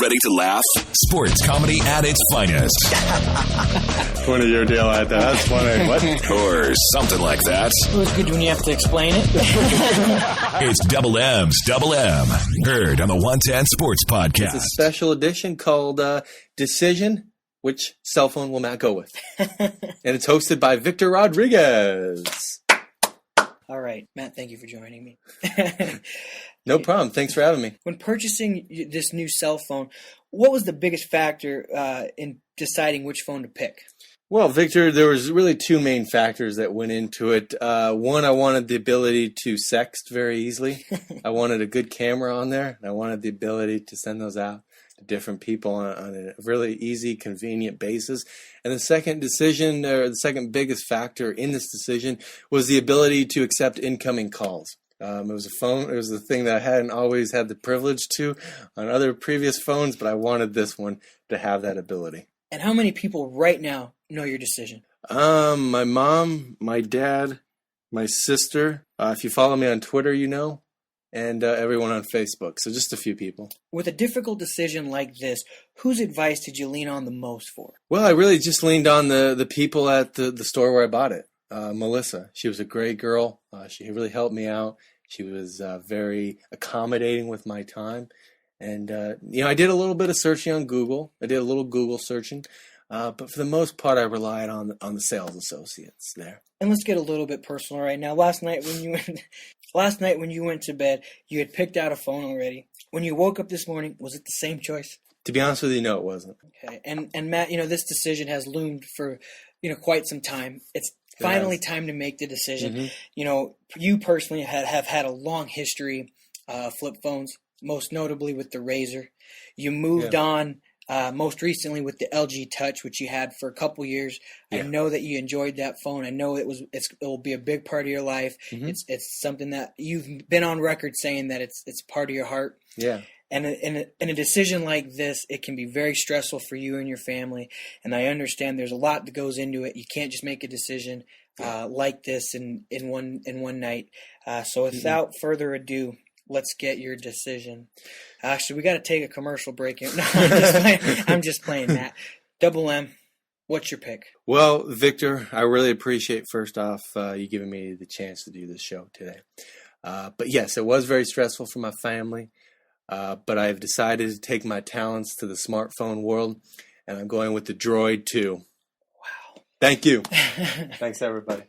Ready to laugh? Sports comedy at its finest. One of your deal like that. That's funny. What? Or something like that. It was good when you have to explain it. It's Double M's Double M. Heard on the 110 Sports Podcast. It's a special edition called Decision, which cell phone will Matt go with? And it's hosted by Victor Rodriguez. All right, Matt, thank you for joining me. No problem. Thanks for having me. When purchasing this new cell phone, what was the biggest factor in deciding which phone to pick? Well, Victor, there was really two main factors that went into it. One, I wanted the ability to sext very easily. I wanted a good camera on there, and I wanted the ability to send those out to different people on a really easy, convenient basis. And the second decision, or the second biggest factor in this decision, was the ability to accept incoming calls. It was a phone. It was the thing that I hadn't always had the privilege to on other previous phones, but I wanted this one to have that ability. And how many people right now know your decision? My mom, my dad, my sister. If you follow me on Twitter, you know, and everyone on Facebook. So just a few people. With a difficult decision like this, whose advice did you lean on the most for? Well, I really just leaned on the people at the store where I bought it. Melissa, she was a great girl. She really helped me out. She was very accommodating with my time. And, I did a little bit of searching on Google. I did a little Google searching. But for the most part, I relied on the sales associates there. And let's get a little bit personal right now. Last night when you went to bed, you had picked out a phone already. When you woke up this morning, was it the same choice? To be honest with you, no, it wasn't. Okay. And Matt, this decision has loomed for, quite some time. It's finally time to make the decision. Mm-hmm. You personally have had a long history of flip phones, most notably with the Razr. You moved on most recently with the LG Touch, which you had for a couple years. Yeah. I know that you enjoyed that phone. I know it will be a big part of your life. Mm-hmm. It's something that you've been on record saying that it's part of your heart. Yeah. And in a decision like this, it can be very stressful for you and your family. And I understand there's a lot that goes into it. You can't just make a decision like this in one night. So without further ado, let's get your decision. Actually, we got to take a commercial break here. No, I'm just playing, Matt. Double M, what's your pick? Well, Victor, I really appreciate, first off, you giving me the chance to do this show today. But yes, it was very stressful for my family. But I've decided to take my talents to the smartphone world, and I'm going with the Droid 2. Wow. Thank you. Thanks, everybody.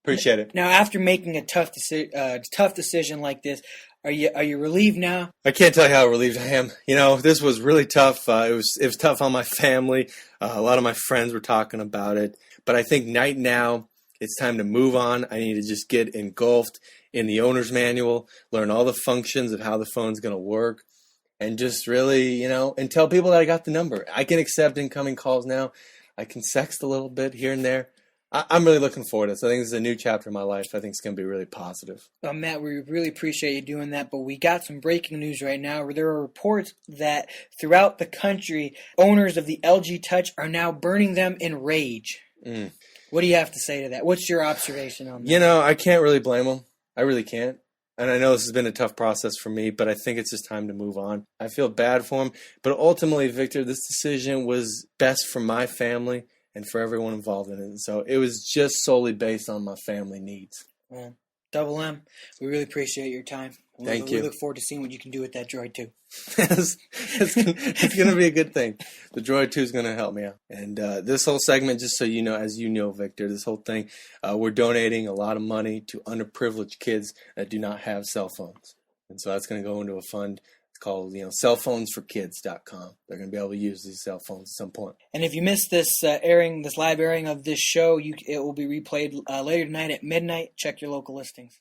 Appreciate it. Now, after making a tough decision like this, are you relieved now? I can't tell you how relieved I am. This was really tough. It was tough on my family. A lot of my friends were talking about it. But I think right now it's time to move on. I need to just get engulfed in the owner's manual, learn all the functions of how the phone's going to work, and just really, and tell people that I got the number. I can accept incoming calls now. I can sext a little bit here and there. I'm really looking forward to this. I think this is a new chapter in my life. I think it's going to be really positive. Matt, we really appreciate you doing that, but we got some breaking news right now where there are reports that throughout the country, owners of the LG Touch are now burning them in rage. What do you have to say to that? What's your observation on that? I can't really blame them. I really can't. And I know this has been a tough process for me, but I think it's just time to move on. I feel bad for them. But ultimately, Victor, this decision was best for my family and for everyone involved in it. And so it was just solely based on my family needs. Well, Double M, we really appreciate your time. Thank you. We look forward to seeing what you can do with that Droid 2. It's going to be a good thing. The Droid 2 is going to help me out. And this whole segment, just so you know, as you know, Victor, this whole thing, we're donating a lot of money to underprivileged kids that do not have cell phones. And so that's going to go into a fund. It's called, cellphonesforkids.com. They're going to be able to use these cell phones at some point. And if you missed this live airing of this show, it will be replayed later tonight at midnight. Check your local listings.